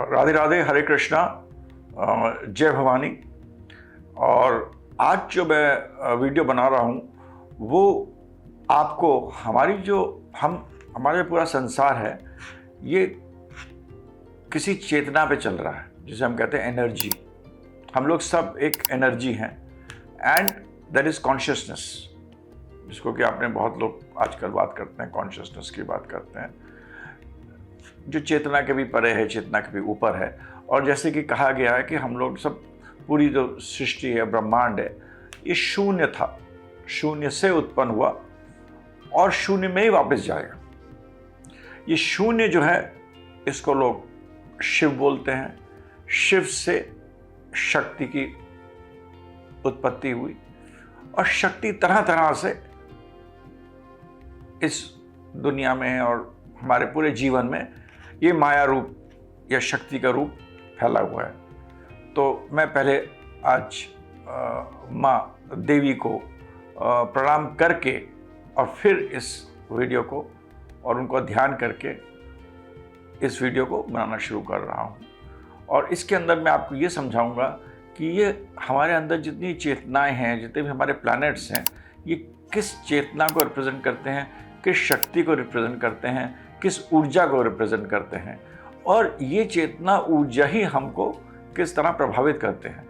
राधे राधे, हरे कृष्णा, जय भवानी। और आज जो मैं वीडियो बना रहा हूँ वो आपको हमारे पूरा संसार है ये किसी चेतना पे चल रहा है जिसे हम कहते हैं एनर्जी। हम लोग सब एक एनर्जी हैं एंड दैट इज कॉन्शियसनेस, जिसको कि आपने बहुत लोग आजकल बात करते हैं, कॉन्शियसनेस की बात करते हैं, जो चेतना के भी परे है, चेतना के भी ऊपर है। और जैसे कि कहा गया है कि हम लोग सब, पूरी जो सृष्टि है, ब्रह्मांड है, ये शून्य था, शून्य से उत्पन्न हुआ और शून्य में ही वापस जाएगा। ये शून्य जो है इसको लोग शिव बोलते हैं। शिव से शक्ति की उत्पत्ति हुई और शक्ति तरह तरह से इस दुनिया में और हमारे पूरे जीवन में ये माया रूप या शक्ति का रूप फैला हुआ है। तो मैं पहले आज माँ देवी को प्रणाम करके और फिर इस वीडियो को और उनको ध्यान करके इस वीडियो को बनाना शुरू कर रहा हूँ। और इसके अंदर मैं आपको ये समझाऊंगा कि ये हमारे अंदर जितनी चेतनाएं हैं, जितने भी हमारे प्लैनेट्स हैं, ये किस चेतना को रिप्रेजेंट करते हैं, किस शक्ति को रिप्रेजेंट करते हैं, किस ऊर्जा को रिप्रेजेंट करते हैं, और ये चेतना ऊर्जा ही हमको किस तरह प्रभावित करते हैं।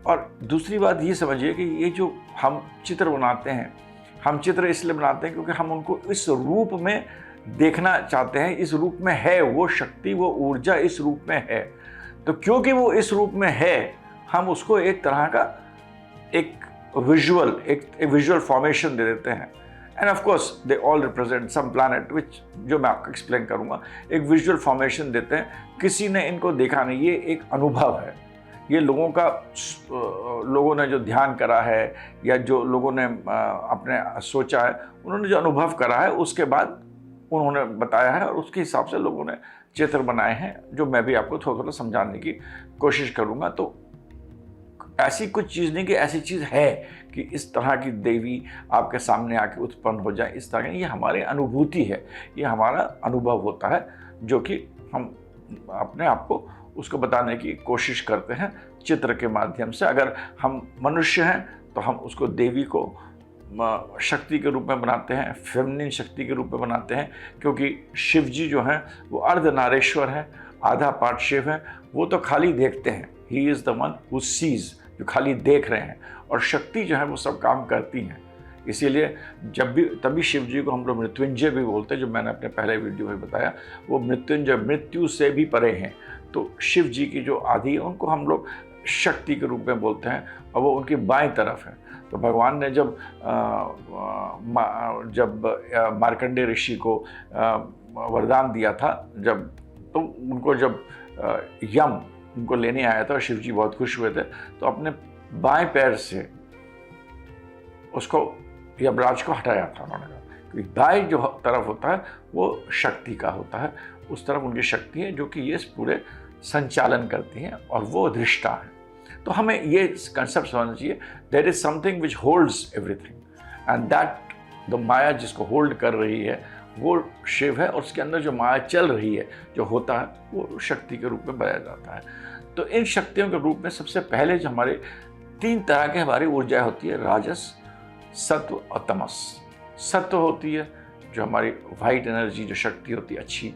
और दूसरी बात ये समझिए कि ये जो हम चित्र बनाते हैं, हम चित्र इसलिए बनाते हैं क्योंकि हम उनको इस रूप में देखना चाहते हैं। इस रूप में है वो शक्ति, वो ऊर्जा इस रूप में है। तो क्योंकि वो इस रूप में है, हम उसको एक तरह का एक विजुअल फॉर्मेशन दे देते हैं। And of course they all represent some planet, which जो मैं आपको एक्सप्लेन करूंगा। एक विजुअल फॉर्मेशन देते हैं। किसी ने इनको देखा नहीं, ये एक अनुभव है। ये लोगों ने जो ध्यान करा है या जो लोगों ने अपने सोचा है, उन्होंने जो अनुभव करा है उसके बाद उन्होंने बताया है और उसके हिसाब से लोगों ने चित्र बनाए हैं, जो मैं भी आपको थोड़ा थोड़ा समझाने की कोशिश करूंगा। तो ऐसी कुछ चीज़ नहीं कि ऐसी चीज़ है कि इस तरह की देवी आपके सामने आके उत्पन्न हो जाए, इस तरह की। ये हमारी अनुभूति है, ये हमारा अनुभव होता है, जो कि हम अपने आप को उसको बताने की कोशिश करते हैं चित्र के माध्यम से। अगर हम मनुष्य हैं तो हम उसको देवी को शक्ति के रूप में बनाते हैं, फेमिनिन शक्ति के रूप में बनाते हैं, क्योंकि शिव जी जो हैं वो अर्धनारेश्वर हैं, आधा पार्ट शिव है। वो तो खाली देखते हैं, he is the one who seize, जो खाली देख रहे हैं, और शक्ति जो है वो सब काम करती हैं। इसीलिए तभी शिव जी को हम लोग मृत्युंजय भी बोलते हैं, जो मैंने अपने पहले वीडियो में बताया। वो मृत्युंजय, मृत्यु से भी परे हैं। तो शिव जी की जो आदि है उनको हम लोग शक्ति के रूप में बोलते हैं, और वो उनकी बाईं तरफ है। तो भगवान ने जब मार्कंडेय ऋषि को वरदान दिया था, तो उनको जब यम उनको लेने आया था और शिव जी बहुत खुश हुए थे, तो अपने बाएं पैर से उसको यमराज को हटाया था उन्होंने कहा, क्योंकि दाएं जो तरफ होता है वो शक्ति का होता है, उस तरफ उनकी शक्ति है जो कि ये पूरे संचालन करती हैं, और वो दृष्टा है। तो हमें ये कंसेप्ट समझना चाहिए, there is something which holds everything, and that the maya जिसको होल्ड कर रही है वो शिव है, और उसके अंदर जो माया चल रही है, जो होता है, वो शक्ति के रूप में बनाया जाता है। तो इन शक्तियों के रूप में सबसे पहले जो हमारे 3 तरह की हमारी ऊर्जा होती है, राजस, सत्व और तमस। सत्व होती है जो हमारी वाइट एनर्जी, जो शक्ति होती है अच्छी।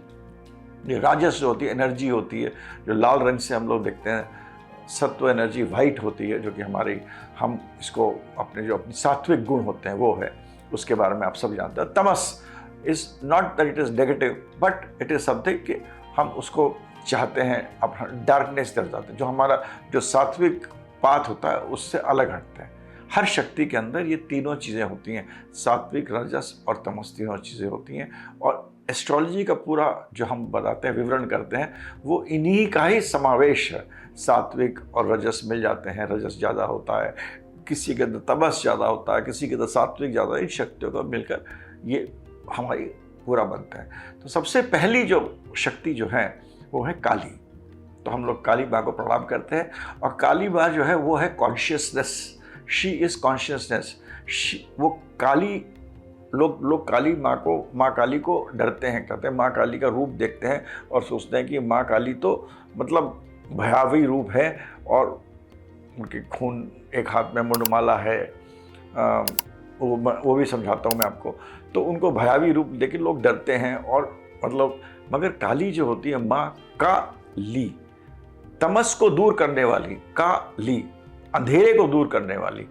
ये राजस जो होती है एनर्जी होती है, जो लाल रंग से हम लोग देखते हैं। सत्व एनर्जी वाइट होती है, जो कि हम इसको अपनी सात्विक गुण होते हैं वो है, उसके बारे में आप सब जानते हैं। तमस is not that it is negative, but it is something कि हम उसको चाहते हैं, अपना डार्कनेस दर जाते हैं, जो हमारा जो सात्विक पाथ होता है उससे अलग हटते हैं। हर शक्ति के अंदर ये तीनों चीज़ें होती हैं, सात्विक, राजस और तमस, तीनों चीज़ें होती हैं। और एस्ट्रोलॉजी का पूरा जो हम बताते हैं, विवरण करते हैं, वो इन्हीं का ही समावेश है। सात्विक और रजस मिल जाते हैं, रजस ज़्यादा होता है, किसी के अंदर तमस ज़्यादा होता है, किसी के अंदर सात्विक ज़्यादा। इन शक्तियों को मिलकर ये हमारी पूरा बनता है। तो सबसे पहली जो शक्ति जो है वो है काली। तो हम लोग काली माँ को प्रणाम करते हैं, और काली माँ जो है वो है कॉन्शियसनेस। She is consciousness. वो काली लोग लोग काली माँ काली को डरते हैं, कहते हैं माँ काली का रूप देखते हैं और सोचते हैं कि माँ काली तो मतलब भयावही रूप है और उनके खून, एक हाथ में मुंडमाला है, वो भी समझाता हूँ मैं आपको। तो उनको भयावही रूप देख के लोग डरते हैं और मतलब, मगर काली जो होती है माँ काली, तमस को दूर करने वाली, काली अंधेरे को दूर करने वाली,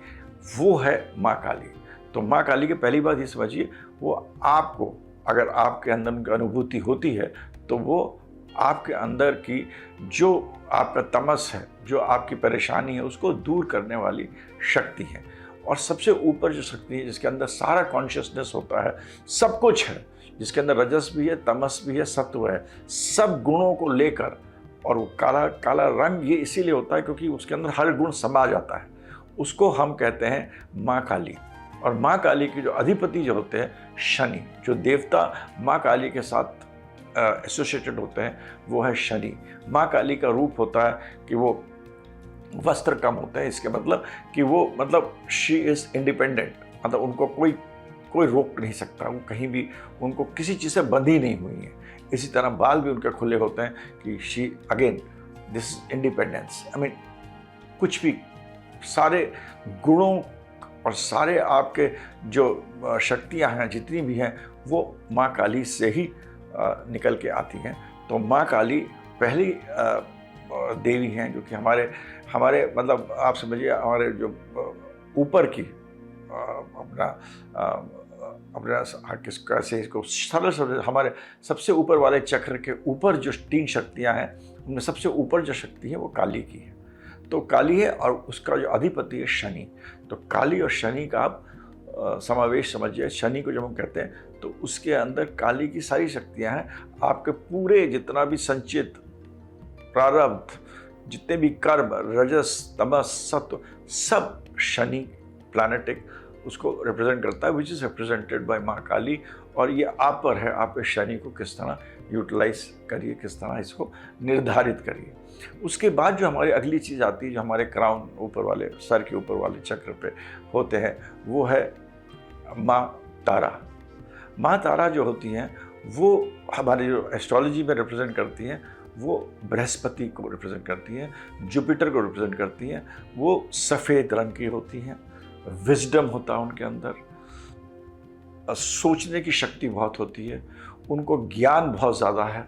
वो है माँ काली। तो माँ काली की पहली बात ये समझिए, वो आपको, अगर आपके अंदर उनकी अनुभूति होती है तो वो आपके अंदर की जो आपका तमस है, जो आपकी परेशानी है, उसको दूर करने वाली शक्ति है। और सबसे ऊपर जो शक्ति है, जिसके अंदर सारा कॉन्शियसनेस होता है, सब कुछ है, जिसके अंदर रजस भी है, तमस भी है, सत्व है, सब गुणों को लेकर, और वो काला काला रंग ये इसीलिए होता है क्योंकि उसके अंदर हर गुण समा जाता है, उसको हम कहते हैं माँ काली। और माँ काली के जो अधिपति जो होते हैं शनि, जो देवता माँ काली के साथ एसोसिएटेड होते हैं वो है शनि। माँ काली का रूप होता है कि वो वस्त्र कम होते हैं, इसके मतलब कि वो मतलब शी इज़ इंडिपेंडेंट, मतलब उनको कोई रोक नहीं सकता, वो कहीं भी, उनको किसी चीज़ से बंधी नहीं हुई है। इसी तरह बाल भी उनके खुले होते हैं कि she again this independence, I mean कुछ भी, सारे गुणों और सारे आपके जो शक्तियाँ हैं जितनी भी हैं वो माँ काली से ही निकल के आती हैं। तो माँ काली पहली देवी हैं जो कि हमारे मतलब आप समझिए हमारे जो ऊपर की अपना कैसे इसको सरल हमारे सबसे ऊपर वाले चक्र के ऊपर जो 3 शक्तियाँ हैं उनमें सबसे ऊपर जो शक्ति है वो काली की है। तो काली है और उसका जो अधिपति है शनि। तो काली और शनि का आप समावेश समझिए। शनि को जब हम कहते हैं तो उसके अंदर काली की सारी शक्तियां हैं। आपके पूरे जितना भी संचित प्रारब्ध, जितने भी कर्म, रजस, तमस, सत्व, सब शनि प्लैनेटिक उसको रिप्रेजेंट करता है, विच इज़ रिप्रेजेंटेड बाय माँ काली। और ये आप पर है, आप इस शनि को किस तरह यूटिलाइज करिए, किस तरह इसको निर्धारित करिए। उसके बाद जो हमारी अगली चीज़ आती है, जो हमारे क्राउन ऊपर वाले, सर के ऊपर वाले चक्र पे होते हैं, वो है माँ तारा। माँ तारा जो होती हैं वो हमारे जो एस्ट्रोलॉजी में रिप्रेजेंट करती हैं, वो बृहस्पति को रिप्रेजेंट करती हैं, जुपिटर को रिप्रेजेंट करती हैं। वो सफ़ेद रंग की होती हैं, विजडम होता है उनके अंदर, सोचने की शक्ति बहुत होती है, उनको ज्ञान बहुत ज़्यादा है,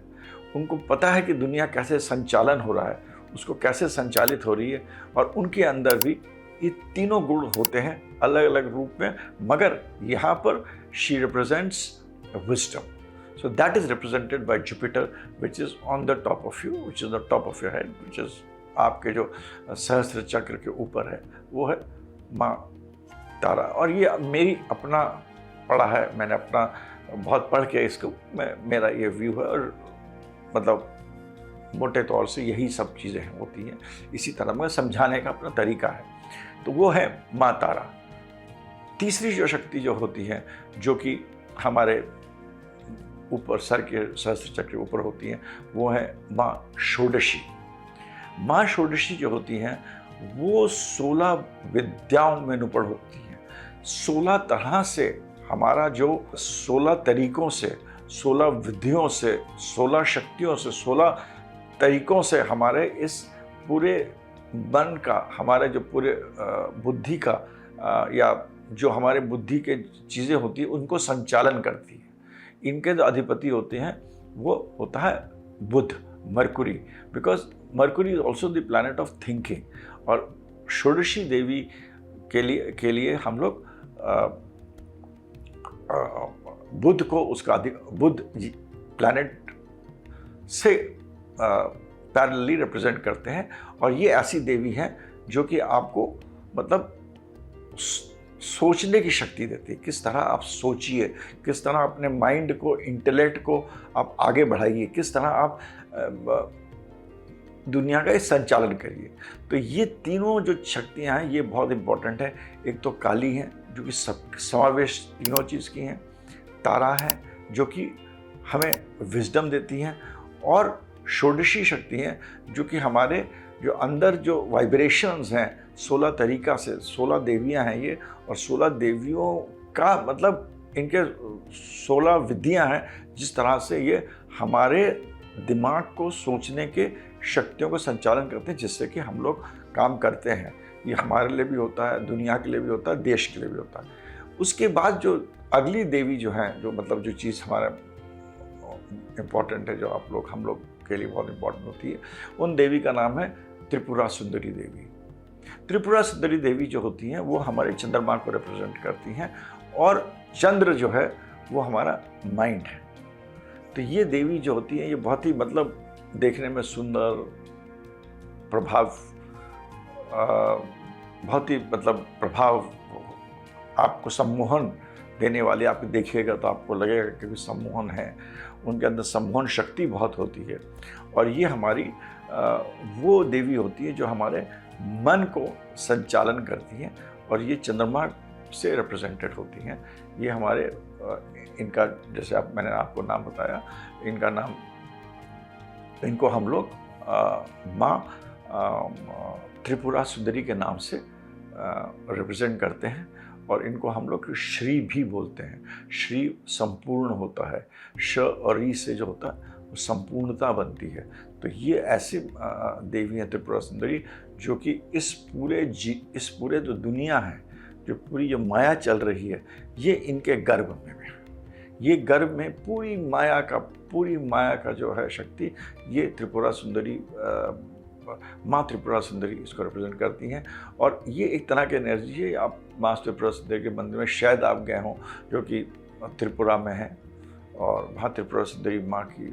उनको पता है कि दुनिया कैसे संचालन हो रहा है, उसको कैसे संचालित हो रही है। और उनके अंदर भी ये तीनों गुण होते हैं अलग अलग रूप में, मगर यहाँ पर she represents wisdom. So that is represented by Jupiter, which is on the top of you, which is the top of your head, which is आपके जो सहस्त्र चक्र के ऊपर है, वो है माँ तारा। और ये मेरी अपना पढ़ा है, मैंने अपना बहुत पढ़ के इसको मेरा ये व्यू है, और मतलब मोटे तौर से यही सब चीज़ें होती हैं। इसी तरह मैं समझाने का अपना तरीका है। तो वो है माँ तारा। तीसरी जो शक्ति जो होती है, जो कि हमारे ऊपर सर के सहस्त्र चक्र के ऊपर होती हैं, वो है माँ षोडशी। माँ षोडशी जो होती हैं वो 16 विद्याओं में निपुण होती हैं। 16 तरह से हमारा जो 16 तरीकों से, 16 विधियों से, 16 शक्तियों से, 16 तरीकों से हमारे इस पूरे मन का, हमारे जो पूरे बुद्धि का या जो हमारे बुद्धि के चीज़ें होती हैं उनको संचालन करती है। इनके जो अधिपति होते हैं वो होता है Budh, Mercury, because Mercury is also the planet of thinking. और षोडशी देवी के लिए हम लोग बुध को उसका बुध प्लैनेट से पैरेलली रिप्रेजेंट करते हैं। और ये ऐसी देवी हैं जो कि आपको मतलब सोचने की शक्ति देती है। किस तरह आप सोचिए, किस तरह अपने माइंड को, इंटेलेक्ट को आप आगे बढ़ाइए, किस तरह आप दुनिया का संचालन करिए। तो ये तीनों जो शक्तियाँ हैं ये बहुत इम्पोर्टेंट है। एक तो काली है जो कि सब समावेश तीनों चीज़ की हैं, तारा है जो कि हमें विजडम देती हैं, और षोडशी शक्ति हैं जो कि हमारे जो अंदर जो वाइब्रेशंस हैं 16 तरीका से, 16 देवियां हैं ये, और 16 देवियों का मतलब इनके 16 विधियां हैं जिस तरह से ये हमारे दिमाग को सोचने के शक्तियों को संचालन करते हैं, जिससे कि हम लोग काम करते हैं। ये हमारे लिए भी होता है, दुनिया के लिए भी होता है, देश के लिए भी होता है। उसके बाद जो अगली देवी जो है, जो मतलब जो चीज़ हमारा इम्पॉर्टेंट है, जो हम लोग के लिए बहुत इम्पॉर्टेंट होती है, उन देवी का नाम है त्रिपुरा सुंदरी देवी। त्रिपुरा सुंदरी देवी जो होती हैं वो हमारे चंद्रमा को रिप्रेजेंट करती हैं, और चंद्र जो है वो हमारा माइंड है। तो ये देवी जो होती है ये बहुत ही मतलब देखने में सुंदर, बहुत ही मतलब प्रभाव, आपको सम्मोहन देने वाली, आप देखिएगा तो आपको लगेगा कि सम्मोहन है, उनके अंदर सम्मोहन शक्ति बहुत होती है। और ये हमारी वो देवी होती है जो हमारे मन को संचालन करती हैं, और ये चंद्रमा से रिप्रेजेंटेड होती हैं। ये हमारे इनका जैसे मैंने आपको नाम बताया, इनको हम लोग माँ त्रिपुरा सुंदरी के नाम से रिप्रेजेंट करते हैं, और इनको हम लोग श्री भी बोलते हैं। श्री संपूर्ण होता है, श और री से जो होता है वो संपूर्णता बनती है। तो ये ऐसी देवी हैं त्रिपुरा सुंदरी, जो कि इस पूरे जो दुनिया है, जो पूरी जो माया चल रही है, ये इनके गर्भ में है। ये गर्भ में पूरी माया का जो है शक्ति, ये त्रिपुरा सुंदरी माँ त्रिपुरा सुंदरी इसको रिप्रेजेंट करती हैं। और ये एक तरह की एनर्जी है। आप माँ त्रिपुरा सुंदरी के मंदिर में शायद आप गए हों, जो कि त्रिपुरा में है, और वहाँ त्रिपुरा सुंदरी माँ की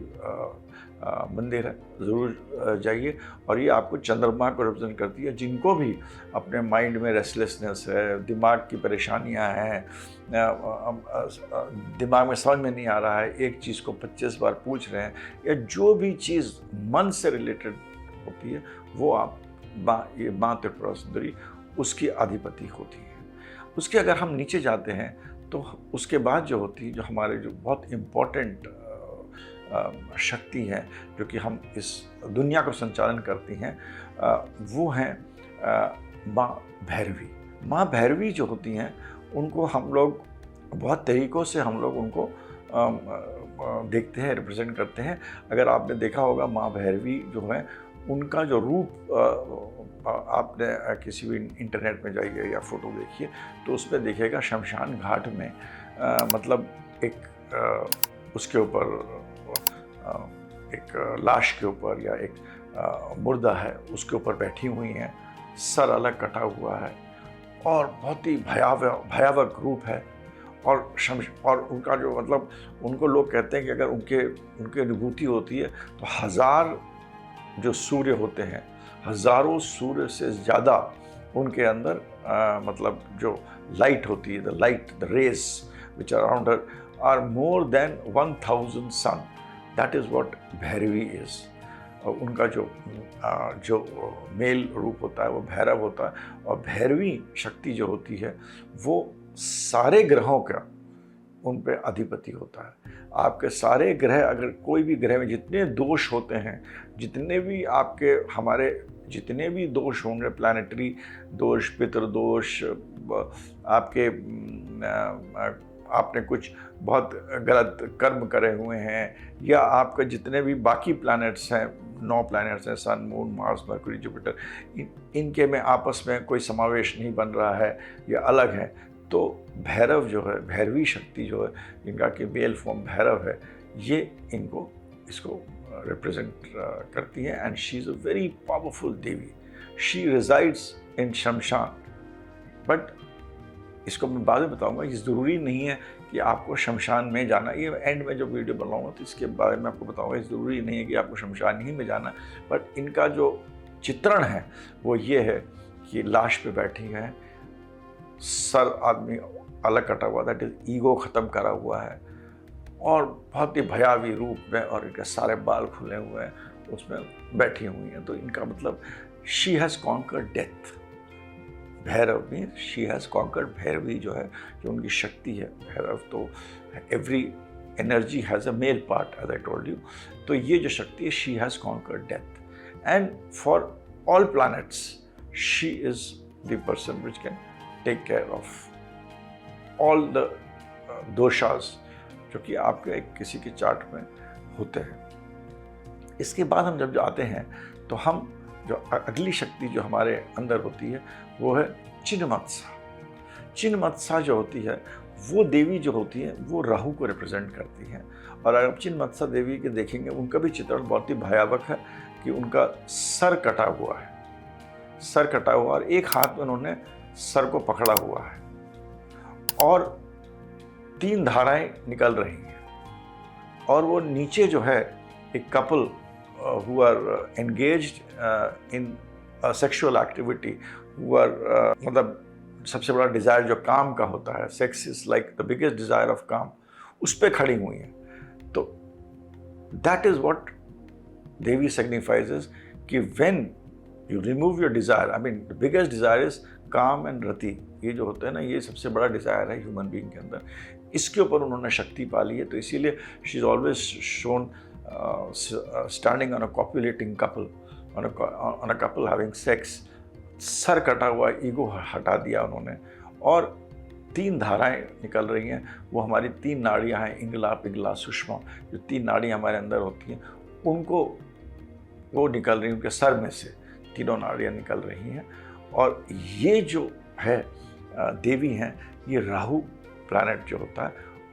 मंदिर है, ज़रूर जाइए। और ये आपको चंद्रमा को रिप्रेजेंट करती है। जिनको भी अपने माइंड में रेस्टलेसनेस है, दिमाग की परेशानियां हैं, दिमाग में समझ में नहीं आ रहा है, एक चीज़ को 25 बार पूछ रहे हैं, या जो भी चीज़ मन से रिलेटेड होती है, वो आप ये माँ त्रिपुरा सुंदरी उसकी अधिपति होती है। उसके अगर हम नीचे जाते हैं तो उसके बाद जो होती है, जो हमारे जो बहुत इम्पोर्टेंट शक्ति है, जो कि हम इस दुनिया को संचालन करती हैं, वो हैं माँ भैरवी। माँ भैरवी जो होती हैं, उनको हम लोग बहुत तरीक़ों से हम लोग उनको देखते हैं, रिप्रेजेंट करते हैं। अगर आपने देखा होगा, माँ भैरवी जो है, उनका जो रूप आपने किसी भी इंटरनेट में जाइए या फ़ोटो देखिए तो उसमें देखिएगा शमशान घाट में मतलब एक उसके ऊपर एक लाश के ऊपर या एक मुर्दा है, उसके ऊपर बैठी हुई हैं, सर अलग कटा हुआ है, और बहुत ही भयावह रूप है। और उनका जो मतलब उनको लोग कहते हैं कि अगर उनकी अनुभूति होती है तो 1000 जो सूर्य होते हैं, हज़ारों सूर्य से ज़्यादा उनके अंदर मतलब जो लाइट होती है, the rays which are around her are more than 1000 sun. That is what Bhairavi is. और उनका जो मेल रूप होता है वो भैरव होता है, और भैरवी शक्ति जो होती है वो सारे ग्रहों का उन पे अधिपति होता है। आपके सारे ग्रह, अगर कोई भी ग्रह में जितने दोष होते हैं, जितने भी हमारे जितने भी दोष होंगे, प्लानिटरी दोष, पितृदोष, आपने कुछ बहुत गलत कर्म करे हुए हैं, या आपके जितने भी बाकी प्लैनेट्स हैं, 9 प्लैनेट्स हैं, सन, मून, मार्स, मरकरी, जुपिटर, इनके में आपस में कोई समावेश नहीं बन रहा है या अलग है, तो भैरव जो है, भैरवी शक्ति जो है, इनका कि मेल फॉर्म भैरव है, ये इसको रिप्रेजेंट करती है। And she is a very powerful Devi. She resides इन शमशान। बट इसको मैं बाद में बताऊंगा, ये ज़रूरी नहीं है कि आपको शमशान में जाना। ये एंड में जो वीडियो बनाऊंगा तो इसके बारे में आपको बताऊंगा, ज़रूरी नहीं है कि आपको शमशान ही में जाना। बट इनका जो चित्रण है वो ये है कि लाश पे बैठी है, सर आदमी अलग कटा हुआ, दैट इज ईगो ख़त्म करा हुआ है, और बहुत ही भयावी रूप में, और इनके सारे बाल खुले हुए हैं, उसमें बैठी हुई हैं। तो इनका मतलब she has conquered death. Bhairav में शी हैज़ कॉन्कर्ड, भैरवी जो है, जो उनकी शक्ति है भैरव। तो every energy has a male part, as I told you. तो ये जो शक्ति है, she has conquered death. And for all planets she is the person which can take care of all the doshas जो कि आपके किसी के चार्ट में होते हैं। इसके बाद हम जब आते हैं तो हम जो अगली शक्ति जो हमारे अंदर होती है वो है चिन्मत्सा। चिन्मत्सा जो होती है वो देवी जो होती है वो राहु को रिप्रेजेंट करती है। और अगर आप चिन्मत्सा देवी के देखेंगे उनका भी चित्रण बहुत ही भयावक है कि उनका सर कटा हुआ है, सर कटा हुआ और एक हाथ में उन्होंने सर को पकड़ा हुआ है और 3 धाराएं निकल रही हैं। और वो नीचे जो है एक couple who are engaged in sexual activity, who are मतलब सबसे बड़ा डिज़ायर जो काम का होता है, sex is like the biggest desire of kaam, उस पर खड़ी हुई हैं। तो that is what Devi signifies कि when you remove your desire, I mean the biggest desire is kaam and Rati. ये जो होता है ना, ये सबसे बड़ा डिज़ायर है ह्यूमन बीइंग के अंदर। इसके ऊपर उन्होंने शक्ति पा ली है। तो इसीलिए she is always shown standing on a copulating couple, on a couple having sex। Sir कटा हुआ, ईगो हटा दिया उन्होंने और 3 धाराएं निकल रही हैं। वो हमारी 3 नाड़ियां हैं, इंगला, पिंगला, सुषमा, जो 3 नाड़ियां हमारे अंदर होती हैं उनको वो निकल रही हैं, उनके सर में से 3 नाड़ियां निकल रही हैं। और ये जो है देवी हैं, ये राहु प्लैनेट जो होता है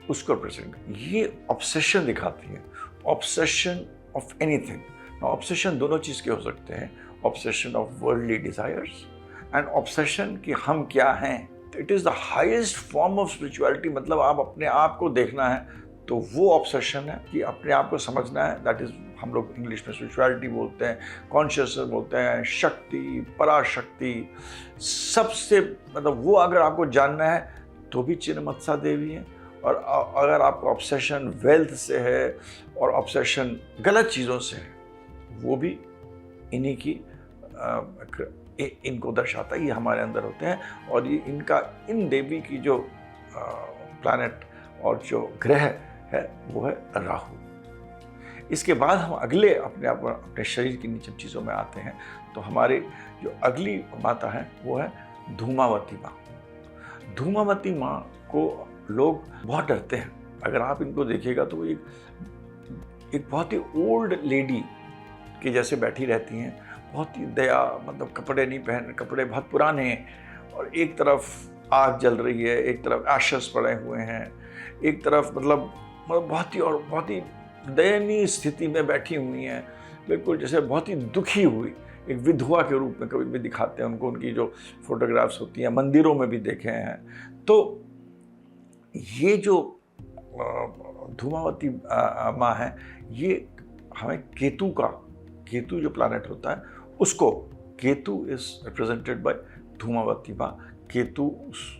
उसको प्रेजेंट, ये ऑब्सेशन दिखाती हैं, ऑब्सेशन ऑफ एनीथिंग। ऑब्सेशन दोनों चीज़ के हो सकते हैं, obsession of worldly desires and obsession कि हम क्या हैं। It is the highest form of spirituality. मतलब आप अपने आप को देखना है तो वो ऑब्सेशन है कि अपने आप को समझना है। दैट इज़, हम लोग इंग्लिश में स्पिरिचुअलिटी बोलते हैं, कॉन्शियसनेस बोलते हैं, शक्ति, पराशक्ति, सबसे मतलब वो अगर आपको जानना है तो भी चिन्मत्सा देवी है। और अगर आपका ऑब्सेशन वेल्थ से है और ऑब्सेशन गलत चीज़ों से है, वो भी इन्हीं की इनको दर्शाता है। ये हमारे अंदर होते हैं और ये इनका, इन देवी की जो प्लैनेट और जो ग्रह है वो है राहु। इसके बाद हम अगले अपने शरीर की नीचे चीज़ों में आते हैं। तो हमारे जो अगली माता है वो है धूमावती माँ। धूमावती माँ को लोग बहुत डरते हैं। अगर आप इनको देखिएगा तो एक बहुत ही ओल्ड लेडी के जैसे बैठी रहती हैं, बहुत ही दया, मतलब कपड़े नहीं पहन, कपड़े बहुत पुराने, और एक तरफ आग जल रही है, एक तरफ एशेस पड़े हुए हैं, एक तरफ मतलब बहुत ही दयनीय स्थिति में बैठी हुई हैं, बिल्कुल जैसे बहुत ही दुखी हुई, एक विधवा के रूप में कभी भी दिखाते हैं उनको। उनकी जो फोटोग्राफ्स होती हैं मंदिरों में भी देखे हैं। तो ये जो धूमावती माँ है, ये हमें केतु जो प्लैनेट होता है उसको, Ketu is represented by Dhumavati माँ। केतु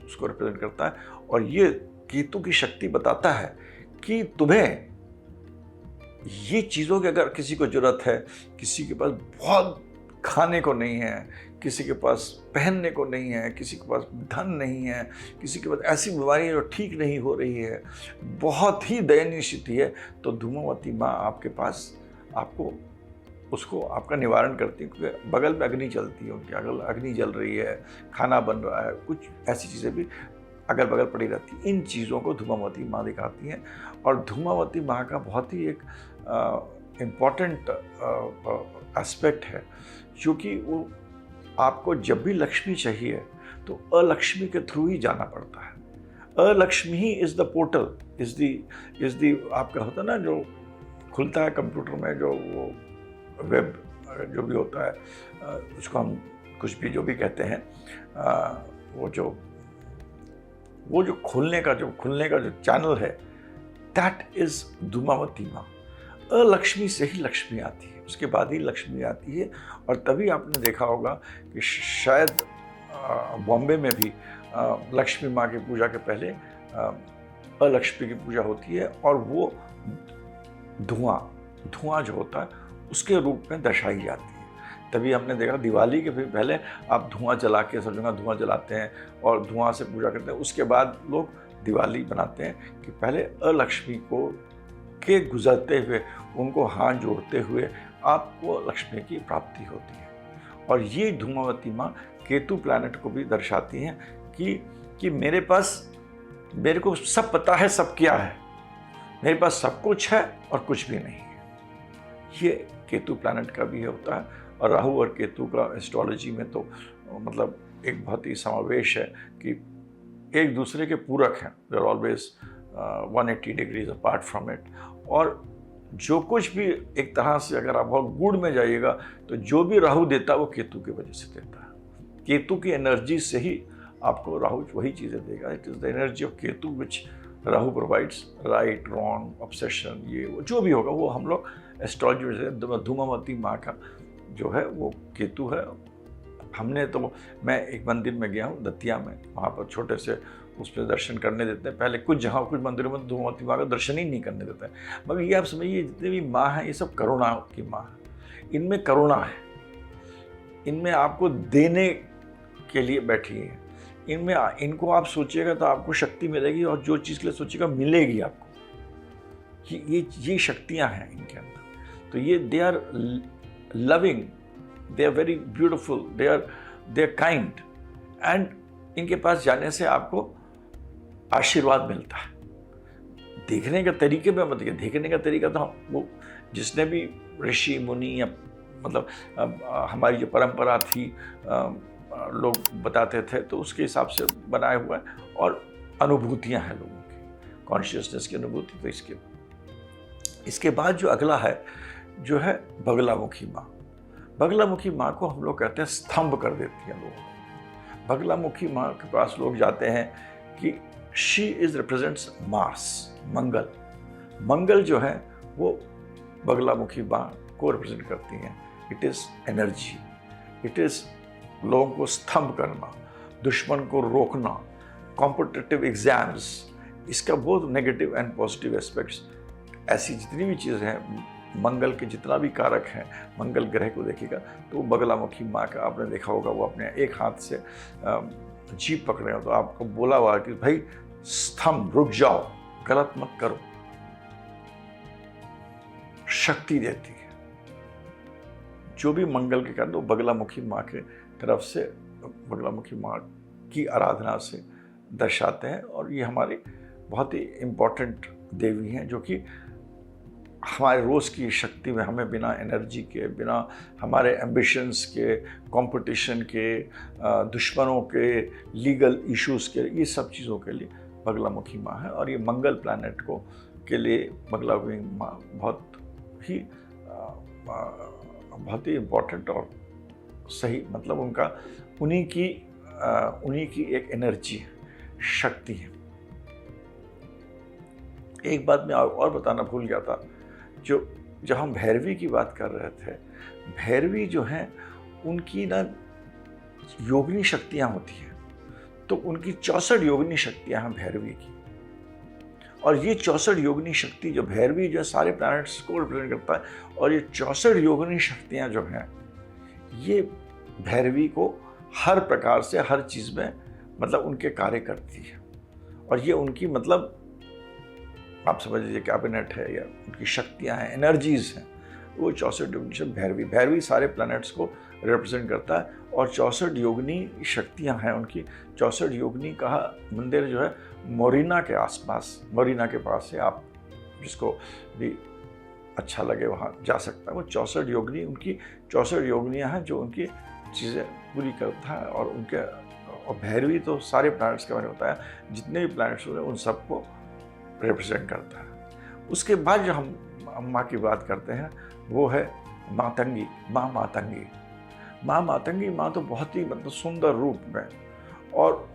उसको रिप्रेजेंट करता है और ये केतु की शक्ति बताता है कि तुम्हें ये चीज़ों की अगर किसी को ज़रूरत है, किसी के पास बहुत खाने को नहीं है, किसी के पास पहनने को नहीं है, किसी के पास धन नहीं है, किसी के पास ऐसी बीमारी है जो ठीक नहीं हो रही है, बहुत ही दयनीय स्थिति है, तो धूमावती माँ आपके पास आपको उसको आपका निवारण करती है। क्योंकि बगल में अग्नि चलती है, उनके अगल अग्नि जल रही है, खाना बन रहा है, कुछ ऐसी चीज़ें भी अगल बगल पड़ी रहती हैं। इन चीज़ों को धूमावती माँ दिखाती हैं। और धूमावती माँ का बहुत ही एक इम्पॉर्टेंट एस्पेक्ट है, क्योंकि वो आपको जब भी लक्ष्मी चाहिए तो अलक्ष्मी के थ्रू ही जाना पड़ता है। Alakshmi he is the portal, is the आपका होता है ना, जो खुलता है कंप्यूटर में, जो वो वेब जो भी होता है, उसको हम कुछ भी जो भी कहते हैं, वो जो खुलने का जो चैनल है, दैट इज़ धूमावती माँ। अलक्ष्मी से ही लक्ष्मी आती है, उसके बाद ही लक्ष्मी आती है। और तभी आपने देखा होगा कि शायद बॉम्बे में भी लक्ष्मी माँ की पूजा के पहले अलक्ष्मी की पूजा होती है, और वो धुआं जो होता है उसके रूप में दर्शाई जाती है। तभी हमने देखा दिवाली के भी पहले आप धुआं जला के, सब जगह धुआं जलाते हैं और धुआं से पूजा करते हैं। उसके बाद लोग दिवाली बनाते हैं कि पहले अलक्ष्मी को के गुजरते हुए, उनको हाथ जोड़ते हुए आपको लक्ष्मी की प्राप्ति होती है। और ये धूमावती माँ केतु प्लैनेट को भी दर्शाती हैं कि मेरे पास मेरे को सब पता है, सब क्या है, मेरे पास सब कुछ है और कुछ भी नहीं है। ये केतु प्लैनेट का भी होता है। और राहु और केतु का एस्ट्रोलॉजी में तो मतलब एक बहुत ही समावेश है कि एक दूसरे के पूरक हैं, they are always 180 degrees apart from it. और जो कुछ भी एक तरह से अगर आप बहुत गुड़ में जाइएगा तो जो भी राहु देता है वो केतु की वजह से देता है। केतु की एनर्जी से ही आपको राहु वही चीज़ें देगा। It is the energy of Ketu which Rahu provides, right, wrong, obsession, ये वो जो भी होगा वो हम लोग एस्ट्रोलॉजी में से धूमावती माँ का जो है वो केतु है। हमने तो, मैं एक मंदिर में गया हूँ दतिया में, वहाँ पर छोटे से उस पर दर्शन करने देते हैं। पहले कुछ जगह कुछ मंदिरों में धूमावती माँ का दर्शन ही नहीं करने देते हैं। मगर ये आप समझिए जितने भी माँ हैं ये सब करुणा की माँ है। इनमें करुणा है, इनमें आपको देने के लिए बैठी है। इनमें इनको आप सोचिएगा तो आपको शक्ति मिलेगी और जो चीज़ के लिए सोचिएगा मिलेगी आपको। ये शक्तियाँ हैं इनके अंदर। तो ये they are loving, they are very beautiful, they are kind, and इनके पास जाने से आपको आशीर्वाद मिलता है। देखने के तरीके में मतलब देखने का तरीका तो वो जिसने भी ऋषि मुनि या मतलब हमारी जो परंपरा थी लोग बताते थे तो उसके हिसाब से बनाया हुआ है। और अनुभूतियां हैं लोगों की, कॉन्शियसनेस की अनुभूति। तो इसके बाद जो अगला है जो है बगलामुखी माँ। बगलामुखी माँ को हम लोग कहते हैं स्तंभ कर देती है लोगों। बगलामुखी माँ के पास लोग जाते हैं कि शी इज रिप्रेजेंट्स मार्स, मंगल। मंगल जो है वो बगलामुखी माँ को रिप्रेजेंट करती हैं। It is energy, it is लोगों को स्तंभ करना, दुश्मन को रोकना, कॉम्पिटिटिव एग्जाम्स, इसका बहुत नेगेटिव एंड पॉजिटिव एस्पेक्ट्स। ऐसी जितनी भी चीज़ें हैं, मंगल के जितना भी कारक हैं, मंगल ग्रह को देखिएगा तो वो बगलामुखी माँ का आपने देखा होगा, वो अपने एक हाथ से जीप पकड़े हो तो आपको बोला हुआ कि भाई स्तंभ, रुक जाओ, गलत मत करो। शक्ति देती है जो भी मंगल के कारण, वो बगलामुखी माँ के तरफ से, बगलामुखी माँ की आराधना से दर्शाते हैं। और ये हमारी बहुत ही इम्पोर्टेंट देवी हैं जो कि हमारे रोज़ की शक्ति में हमें बिना एनर्जी के, बिना हमारे एम्बिशंस के, कंपटीशन के, दुश्मनों के, लीगल इश्यूज़ के, ये सब चीज़ों के लिए बगलामुखी माँ है। और ये मंगल प्लैनेट को के लिए बगलामुखी माँ बहुत ही इम्पोर्टेंट और सही, मतलब उन्हीं की एक एनर्जी है, शक्ति है। एक बात मैं और बताना भूल गया था, जब हम भैरवी की बात कर रहे थे, भैरवी जो हैं उनकी ना योगिनी शक्तियाँ होती हैं। तो उनकी 64 योगिनी शक्तियाँ हैं भैरवी की। और ये 64 योगिनी शक्ति जो भैरवी जो सारे प्लैनेट्स को रिप्रेजेंट करता है, और ये 64 योगिनी शक्तियाँ जो हैं ये भैरवी को हर प्रकार से हर चीज़ में मतलब उनके कार्य करती है। और ये उनकी मतलब आप समझ लीजिए कैबिनेट है या उनकी शक्तियाँ हैं, एनर्जीज़ हैं, वो 64 योगिनी भैरवी सारे प्लैनेट्स को रिप्रेजेंट करता है। और 64 योगिनी शक्तियाँ हैं उनकी। 64 योगिनी का मंदिर जो है मोरिना के आसपास, मोरिना के पास है, आप जिसको भी अच्छा लगे वहाँ जा सकता है। वो 64 योगिनी, उनकी 64 योगिनियाँ हैं जो उनकी चीज़ें पूरी करता है। और और भैरवी तो सारे प्लैनेट्स का मैंने बताया, जितने भी प्लैनेट्स हो रहे हैं उन सबको रिप्रेजेंट करता है। उसके बाद जो हम माँ की बात करते हैं वो है मातंगी, माँ मातंगी। माँ मातंगी माँ तो बहुत ही मतलब सुंदर रूप में और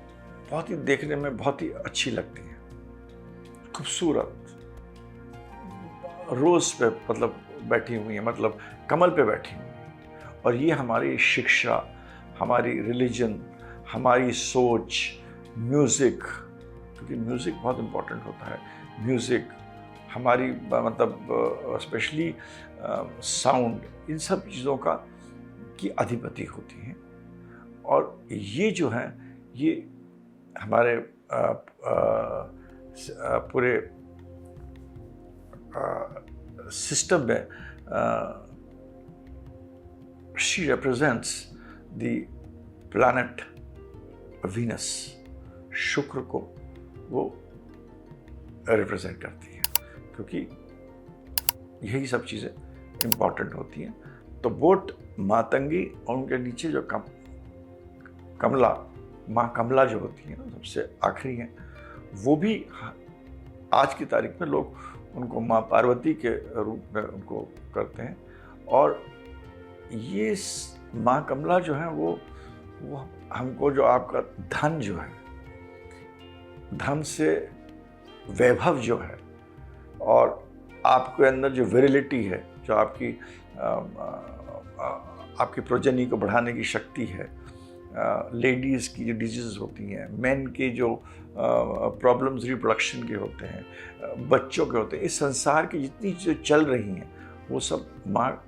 बहुत ही देखने में बहुत ही अच्छी लगती है, खूबसूरत। रोज़ पे मतलब बैठी हुई है, मतलब कमल पे बैठी हुई है। और ये हमारी शिक्षा, हमारी रिलीजन, हमारी सोच, म्यूज़िक, क्योंकि म्यूज़िक बहुत इम्पोर्टेंट होता है। म्यूज़िक हमारी मतलब स्पेशली साउंड, इन सब चीज़ों का की अधिपति होती हैं। और ये जो हैं ये हमारे पूरे सिस्टम में she represents the planet Venus. शुक्र को वो रिप्रेजेंट करती हैं, क्योंकि यही सब चीज़ें इम्पॉर्टेंट होती हैं। तो बोट मातंगी और उनके नीचे जो कमला, माँ कमला जो होती है ना, सबसे आखिरी हैं, वो भी आज की तारीख में लोग उनको माँ पार्वती के रूप में उनको करते हैं। और ये माँ कमला जो है वो हमको जो आपका धन जो है, धन से वैभव जो है, और आपके अंदर जो विरिलिटी है, जो आपकी प्रोजनी को बढ़ाने की शक्ति है, लेडीज़ की जो डिजीज़ होती हैं, मेन के जो प्रॉब्लम्स रिप्रोडक्शन के होते हैं, बच्चों के होते हैं, इस संसार की जितनी चीज़ें चल रही हैं वो सब माँ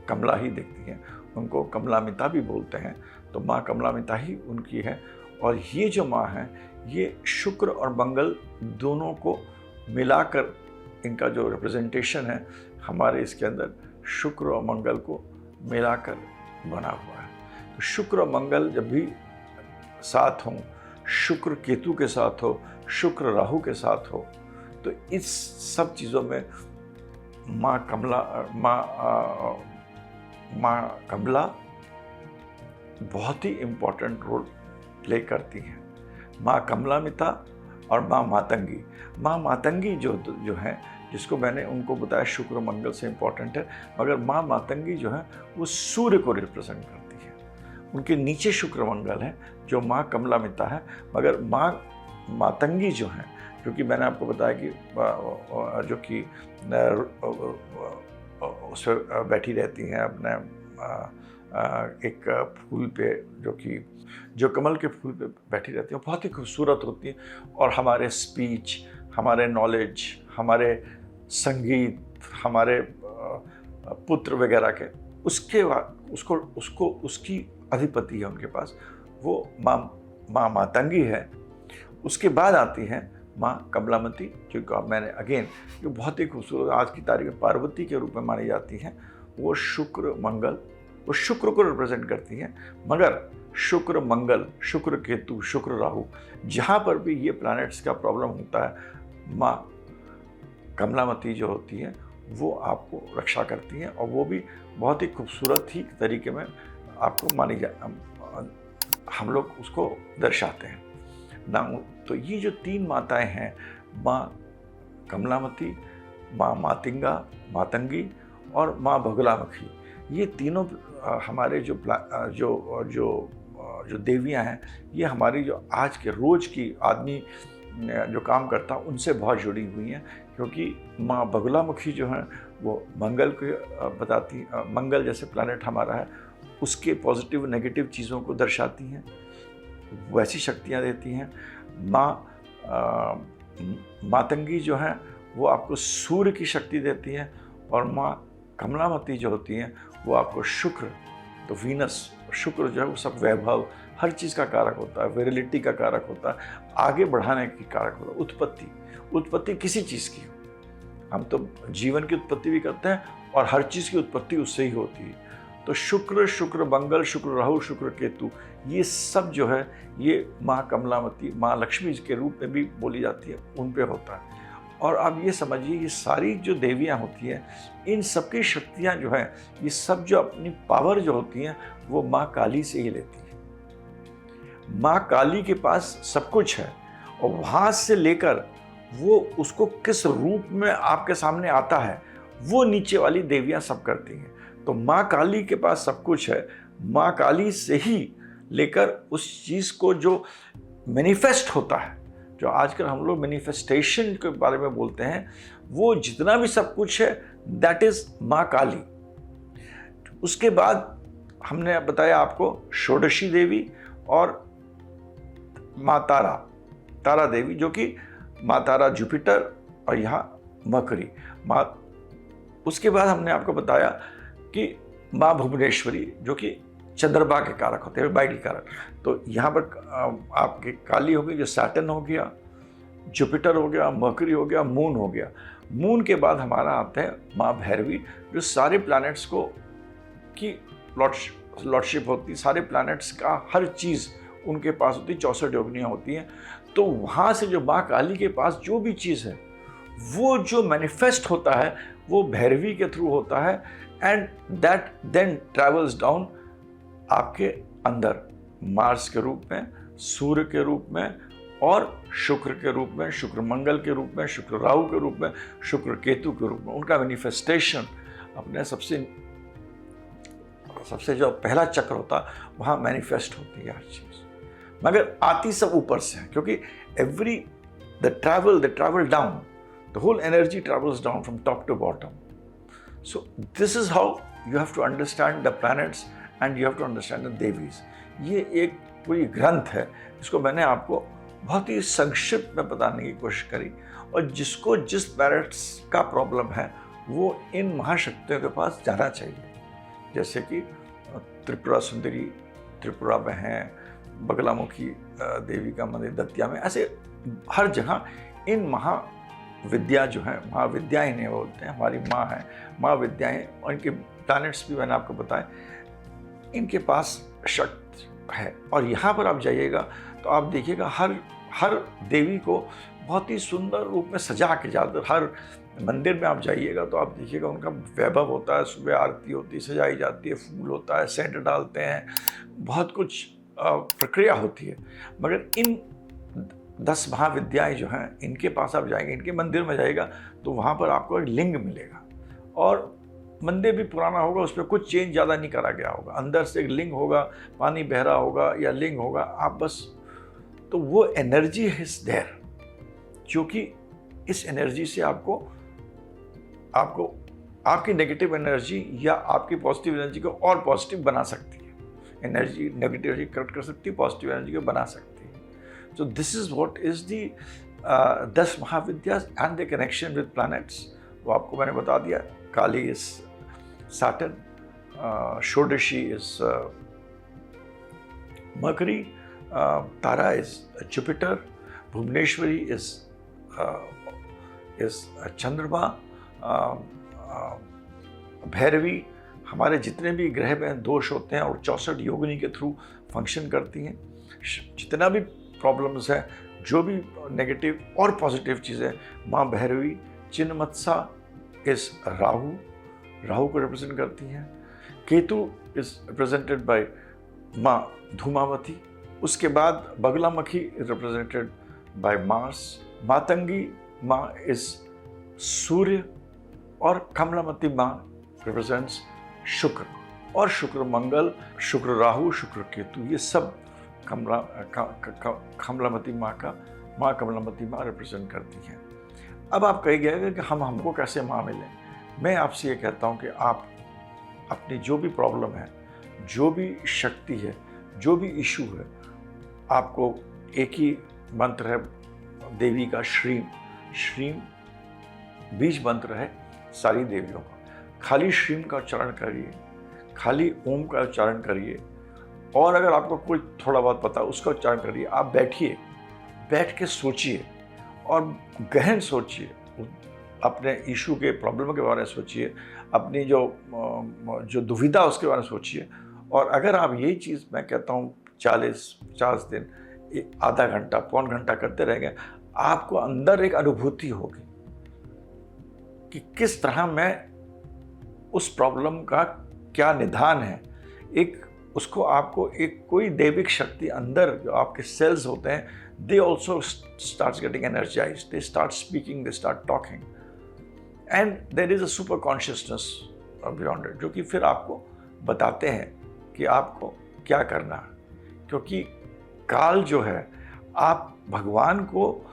कमला ही देखती हैं। उनको कमलामिता भी बोलते हैं। तो माँ कमलामिता ही उनकी है। और ये जो माँ है, ये शुक्र और मंगल दोनों को मिलाकर इनका जो रिप्रेजेंटेशन है हमारे इसके अंदर, शुक्र और मंगल को मिलाकर बना हुआ है। तो शुक्र और मंगल जब भी साथ हों, शुक्र केतु के साथ हो, शुक्र राहु के साथ हो, तो इस सब चीज़ों में माँ कमला बहुत ही इम्पोर्टेंट रोल प्ले करती हैं। माँ कमलामिता और माँ मातंगी। माँ मातंगी जो है, जिसको मैंने उनको बताया शुक्र मंगल से इम्पोर्टेंट है, मगर माँ मातंगी जो है वो सूर्य को रिप्रेजेंट करती है। उनके नीचे शुक्र मंगल है जो माँ कमलामिता है, मगर माँ मातंगी जो है, क्योंकि मैंने आपको बताया कि जो कि उस पर बैठी रहती हैं अपने एक फूल पे, जो कमल के फूल पे बैठी रहती है, बहुत ही खूबसूरत होती है। और हमारे स्पीच, हमारे नॉलेज, हमारे संगीत, हमारे पुत्र वगैरह के उसके उसकी अधिपति है उनके पास, वो माँ मातंगी है। उसके बाद आती है माँ कमलामती, जो मैंने अगेन जो बहुत ही खूबसूरत आज की तारीख में पार्वती के रूप में मानी जाती हैं। वो शुक्र मंगल, वो शुक्र को रिप्रेजेंट करती हैं। मगर शुक्र मंगल, शुक्र केतु, शुक्र राहु, जहाँ पर भी ये प्लैनेट्स का प्रॉब्लम होता है, माँ कमलामती जो होती है वो आपको रक्षा करती हैं। और वो भी बहुत ही खूबसूरत ही तरीके में आपको हम लोग उसको दर्शाते हैं ना। तो ये जो तीन माताएं हैं, माँ कमलामती, माँ मातंगी और माँ बगुलामुखी, ये तीनों हमारे जो देवियां हैं, ये हमारी जो आज के रोज की आदमी जो काम करता है उनसे बहुत जुड़ी हुई हैं। क्योंकि माँ बगुलामुखी जो है वो मंगल को बताती, मंगल जैसे प्लैनेट हमारा है उसके पॉजिटिव नेगेटिव चीज़ों को दर्शाती हैं, वैसी शक्तियाँ देती हैं। मातंगी जो है वो आपको सूर्य की शक्ति देती हैं। और माँ कमलामती जो होती हैं वो आपको शुक्र, तो वीनस, शुक्र जो है वो सब वैभव, हर चीज़ का कारक होता है, विरिलिटी का कारक होता है, आगे बढ़ाने की कारक होता है, उत्पत्ति किसी चीज़ की हो। हम तो जीवन की उत्पत्ति भी करते हैं और हर चीज़ की उत्पत्ति उससे ही होती है। तो शुक्र मंगल, शुक्र राहु, शुक्र केतु, ये सब जो है ये माँ कमलामती, माँ लक्ष्मी के रूप में भी बोली जाती है, उन पे होता है। और आप ये समझिए, ये सारी जो देवियाँ होती हैं, इन सबकी शक्तियाँ जो हैं, ये सब जो अपनी पावर जो होती हैं वो माँ काली से ही लेती है। माँ काली के पास सब कुछ है, और वहाँ से लेकर वो उसको किस रूप में आपके सामने आता है वो नीचे वाली देवियाँ सब करती हैं। तो माँ काली के पास सब कुछ है, माँ काली से ही लेकर उस चीज़ को जो मैनिफेस्ट होता है, जो आजकल हम लोग मैनिफेस्टेशन के बारे में बोलते हैं, वो जितना भी सब कुछ है दैट इज माँ काली। उसके बाद हमने बताया आपको षोडशी देवी और माँ तारा देवी, जो कि माँ तारा जुपिटर और यहाँ मकरी माँ। उसके बाद हमने आपको बताया कि माँ भुवनेश्वरी, जो कि चंद्रमा के कारक होते हैं, वायु के कारक। तो यहाँ पर आपकी काली हो गई, जो सैटर्न हो गया, जुपिटर हो गया, मर्करी हो गया, मून हो गया। मून के बाद हमारा आता है माँ भैरवी, जो सारे प्लैनेट्स को की लॉर्डशिप होती है, सारे प्लैनेट्स का हर चीज़ उनके पास होती है, 64 योगिनियाँ होती हैं। तो वहाँ से जो माँ काली के पास जो भी चीज़ है वो जो मैनिफेस्ट होता है वो भैरवी के थ्रू होता है, and that then travels down आपके अंदर मार्स के रूप में, सूर्य के रूप में, और शुक्र के रूप में, शुक्र मंगल के रूप में, शुक्र राहु के रूप में, शुक्र केतु के रूप में। उनका मैनिफेस्टेशन अपने सबसे जो पहला चक्र होता वहाँ मैनिफेस्ट होती है हर चीज़, मगर आती सब ऊपर से है, क्योंकि the travel down, the whole energy travels down from top to bottom. So this is how you have to understand the planets and you have to understand the devis. ये एक पूरी ग्रंथ है, इसको मैंने आपको बहुत ही संक्षिप्त में बताने की कोशिश करी, और जिसको जिस प्लैनेट्स का प्रॉब्लम है वो इन महाशक्तियों के पास जाना चाहिए। जैसे कि त्रिपुरा सुंदरी त्रिपुरा में है, बगलामुखी देवी का मंदिर दतिया में, ऐसे हर जगह इन महाविद्या जो है, महाविद्याएं इन्हें बोलते हैं, हमारी माँ है, महाविद्याएं, और इनके प्लैनेट्स भी मैंने आपको बताए, इनके पास शक्ति है। और यहाँ पर आप जाइएगा तो आप देखिएगा हर देवी को बहुत ही सुंदर रूप में सजा के जाते, हर मंदिर में आप जाइएगा तो आप देखिएगा उनका वैभव होता है, सुबह आरती होती है, सजाई जाती है, फूल होता है, सेंट डालते हैं, बहुत कुछ प्रक्रिया होती है। मगर इन 10 महाविद्याएं जो हैं, इनके पास आप जाएंगे, इनके मंदिर में जाइएगा तो वहाँ पर आपको एक लिंग मिलेगा, और मंदिर भी पुराना होगा, उसमें कुछ चेंज ज़्यादा नहीं करा गया होगा, अंदर से एक लिंग होगा, पानी बह रहा होगा या लिंग होगा, आप बस, तो वो एनर्जी इज देयर, क्योंकि इस एनर्जी से आपको आपकी नेगेटिव एनर्जी या आपकी पॉजिटिव एनर्जी को और पॉजिटिव बना सकती है। एनर्जी नेगेटिव एनर्जी करेक्ट कर सकती है, पॉजिटिव एनर्जी को बना सकती है। So this is what is the 10 Mahavidyas and the connection with planets. वो आपको मैंने बता दिया। Kali is Saturn, Shodashi is Mercury, Tara is Jupiter, Bhuvneshwari is Chandrama, Bhairavi हमारे जितने भी ग्रह में दोष होते हैं और 64 योगिनी के थ्रू फंक्शन करती हैं। जितना भी प्रॉब्लम्स है, जो भी नेगेटिव और पॉजिटिव चीज़ें, माँ भैरवी चिन्मत्सा इस राहु को रिप्रेजेंट करती हैं। केतु इज रिप्रेजेंटेड बाय माँ धूमावती। उसके बाद Baglamukhi is represented by Mars. Matangi माँ इज सूर्य, और कमलामती माँ रिप्रेजेंट्स शुक्र। और शुक्र मंगल, शुक्र राहु, शुक्र केतु, ये सब कमलामती माँ कमलामती माँ रिप्रेजेंट करती हैं। अब आप कहिएगा कि हमको कैसे माँ मिले। मैं आपसे ये कहता हूँ कि आप अपनी जो भी प्रॉब्लम है, जो भी शक्ति है, जो भी इशू है, आपको एक ही मंत्र है देवी का, श्रीम बीज मंत्र है सारी देवियों का। खाली श्रीम का उच्चारण करिए, खाली ओम का उच्चारण करिए, और अगर आपको कोई थोड़ा बहुत पता उसका उच्चारण करिए। आप बैठिए, बैठ के सोचिए और गहन सोचिए, अपने इशू के प्रॉब्लम के बारे में सोचिए, अपनी जो दुविधा उसके बारे में सोचिए। और अगर आप यही चीज़, मैं कहता हूँ 40-50 दिन, आधा घंटा, पौन घंटा करते रहेंगे, आपको अंदर एक अनुभूति होगी कि किस तरह मैं उस प्रॉब्लम का क्या निदान है। उसको आपको एक कोई दैविक शक्ति अंदर, जो आपके सेल्स होते हैं, they also starts getting energised, they start speaking, they start talking, and there is a super consciousness beyond it, जो कि फिर आपको बताते हैं कि आपको क्या करना है। क्योंकि काल जो है, आप भगवान को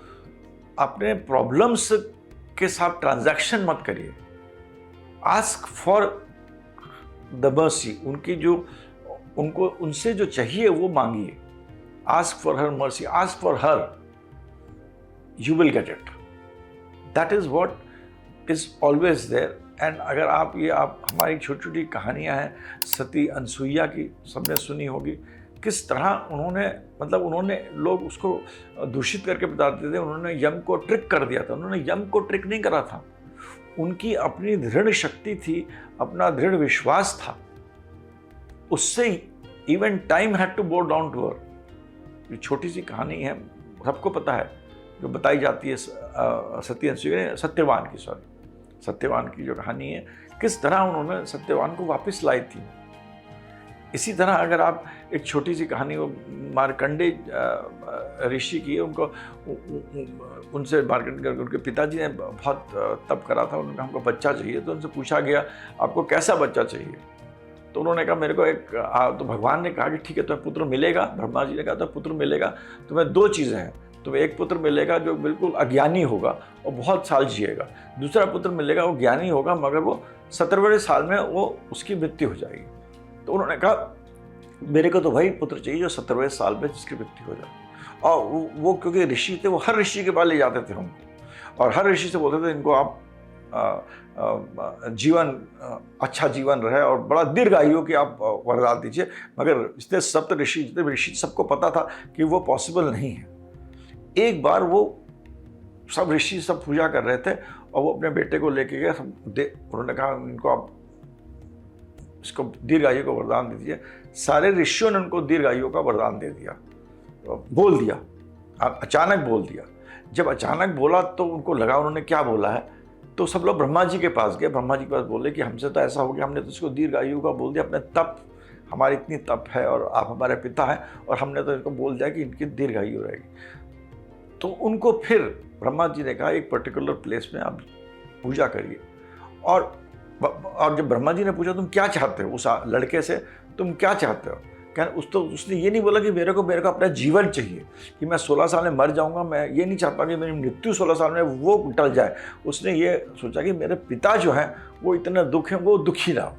अपने प्रॉब्लम्स के साथ ट्रांजैक्शन मत करिए। आस्क फॉर द मर्सी, उनसे जो चाहिए वो मांगिए। Ask for her mercy, ask for her, you will get it. That is what is always there. And अगर आप हमारी छोटी छोटी कहानियां हैं, सती अनसुईया की सबने सुनी होगी, किस तरह उन्होंने लोग उसको दूषित करके बताते थे, उन्होंने यम को ट्रिक कर दिया था। उन्होंने यम को ट्रिक नहीं करा था, उनकी अपनी दृढ़ शक्ति थी, अपना दृढ़ विश्वास था। उससे even time had to bow down to her. ये छोटी सी कहानी है, सबको पता है, जो बताई जाती है सत्यवान की जो कहानी है, किस तरह उन्होंने सत्यवान को वापस लाई थी। इसी तरह अगर आप एक छोटी सी कहानी वो मार्कंडे ऋषि की है, उनसे मार्कंडे उनके पिताजी ने बहुत तप करा था, उन्होंने हमको बच्चा चाहिए, तो उनसे पूछा गया आपको कैसा बच्चा चाहिए, तो उन्होंने कहा मेरे को एक तो भगवान ने कहा कि ठीक है तुम्हें पुत्र मिलेगा। ब्रह्मा जी ने कहा तो पुत्र मिलेगा, तुम्हें दो चीज़ें हैं, तुम्हें एक पुत्र मिलेगा जो बिल्कुल अज्ञानी होगा और बहुत साल जिएगा, दूसरा पुत्र मिलेगा वो ज्ञानी होगा मगर वो 70वें साल में वो उसकी मृत्यु हो जाएगी। तो उन्होंने कहा मेरे को तो वही पुत्र चाहिए जो 70वें साल में जिसकी मृत्यु हो जाए। और वो क्योंकि ऋषि थे, वो हर ऋषि के पास ले जाते थे हमको और हर ऋषि से बोलते थे इनको आप जीवन अच्छा जीवन रहे और बड़ा दीर्घायु की आप वरदान दीजिए। मगर इसने सप्त ऋषि जितने ऋषि सबको पता था कि वो पॉसिबल नहीं है। एक बार वो सब ऋषि सब पूजा कर रहे थे और वो अपने बेटे को लेके गए, उन्होंने कहा इनको आप इसको दीर्घायु का वरदान दे दीजिए। सारे ऋषियों ने उनको दीर्घायु का वरदान दे दिया, बोल दिया, अचानक बोल दिया। जब अचानक बोला तो उनको लगा उन्होंने क्या बोला है, तो सब लोग ब्रह्मा जी के पास गए। ब्रह्मा जी के पास बोले कि हमसे तो ऐसा हो गया, हमने तो इसको दीर्घायु का बोल दिया, अपने तप हमारी इतनी तप है और आप हमारे पिता हैं और हमने तो इनको बोल दिया कि इनकी दीर्घायु रहेगी। तो उनको फिर ब्रह्मा जी ने कहा एक पर्टिकुलर प्लेस में आप पूजा करिए। और जब ब्रह्मा जी ने पूछा तुम क्या चाहते हो, उस लड़के से तुम क्या चाहते हो, उसने ये नहीं बोला कि मेरे को अपना जीवन चाहिए, कि मैं 16 साल में मर जाऊंगा, मैं ये नहीं चाहता कि मेरी मृत्यु 16 साल में वो टल जाए। उसने ये सोचा कि मेरे पिता जो हैं वो इतने दुख हैं, वो दुखी ना हो।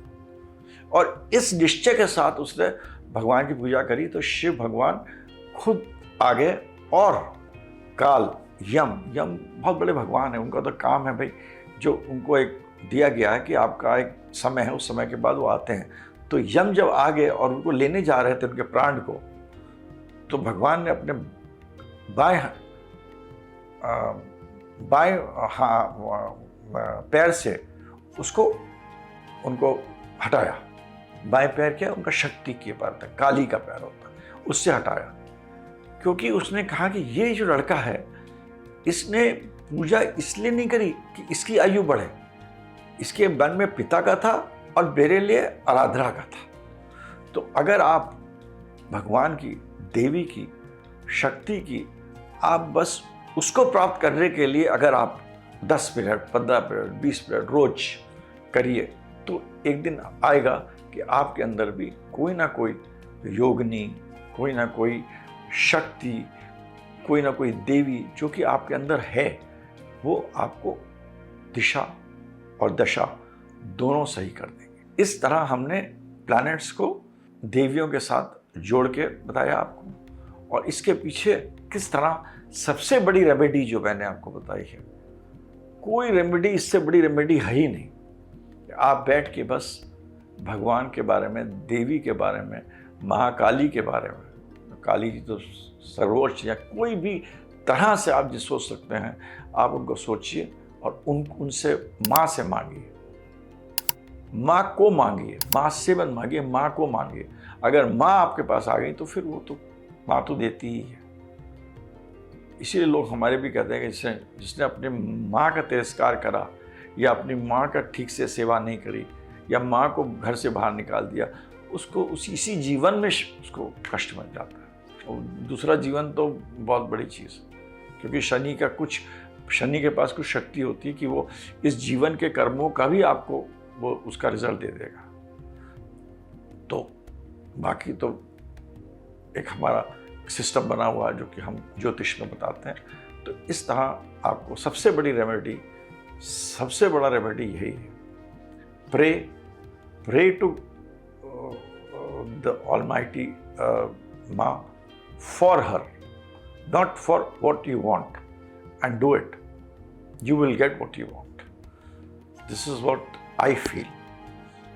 और इस निश्चय के साथ उसने भगवान की पूजा करी। तो शिव भगवान खुद आगे और काल यम बहुत बड़े भगवान है, उनका तो काम है भाई, जो उनको एक दिया गया है कि आपका एक समय है, उस समय के बाद वो आते हैं। तो यम जब आ गए और उनको लेने जा रहे थे उनके प्राण को, तो भगवान ने अपने बाएं पैर से उनको हटाया। बाएं पैर क्या, उनका शक्ति के पैर था, काली का पैर होता, उससे हटाया। क्योंकि उसने कहा कि ये जो लड़का है इसने पूजा इसलिए नहीं करी कि इसकी आयु बढ़े, इसके मन में पिता का था और मेरे लिए आराधना का था। तो अगर आप भगवान की, देवी की, शक्ति की, आप बस उसको प्राप्त करने के लिए अगर आप 10 मिनट, 15 मिनट, 20 मिनट रोज करिए, तो एक दिन आएगा कि आपके अंदर भी कोई ना कोई योगिनी, कोई ना कोई शक्ति, कोई ना कोई देवी जो कि आपके अंदर है, वो आपको दिशा और दशा दोनों सही कर देंगे। इस तरह हमने प्लैनेट्स को देवियों के साथ जोड़ के बताया आपको, और इसके पीछे किस तरह सबसे बड़ी रेमेडी जो मैंने आपको बताई है, कोई रेमेडी इससे बड़ी रेमेडी है ही नहीं। आप बैठ के बस भगवान के बारे में, देवी के बारे में, महाकाली के बारे में, काली जी तो सर्वोच्च, या कोई भी तरह से आप जो सोच सकते हैं आप उनको सोचिए और उनसे माँ से मांगिए, माँ को मांगिए, माँ से मत मांगिए, माँ को मांगिए। अगर माँ आपके पास आ गई तो फिर वो तो माँ तो देती ही है। इसीलिए लोग हमारे भी कहते हैं कि जिसने अपनी माँ का तिरस्कार करा या अपनी माँ का ठीक से सेवा नहीं करी या माँ को घर से बाहर निकाल दिया, उसको इसी जीवन में उसको कष्ट मिल जाता है। और दूसरा जीवन तो बहुत बड़ी चीज़ है, क्योंकि शनि के पास कुछ शक्ति होती है कि वो इस जीवन के कर्मों का भी आपको वो उसका रिजल्ट दे देगा। तो बाकी तो एक हमारा सिस्टम बना हुआ है जो कि हम ज्योतिष में बताते हैं। तो इस तरह आपको सबसे बड़ा रेमेडी यही है, प्रे टू द ऑलमाइटी माँ for her, not for what you want, and do it. You will get what you want. This is what I feel.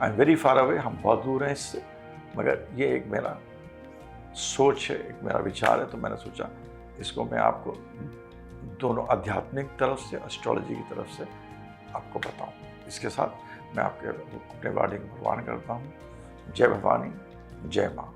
I'm very far away, हम बहुत दूर हैं इससे, मगर ये एक मेरा सोच है, एक मेरा विचार है। तो मैंने सोचा इसको मैं आपको दोनों आध्यात्मिक तरफ से, एस्ट्रोलॉजी की तरफ से आपको बताऊं। इसके साथ मैं अपने वाणी को भगवान करता हूँ। जय भवानी, जय माँ।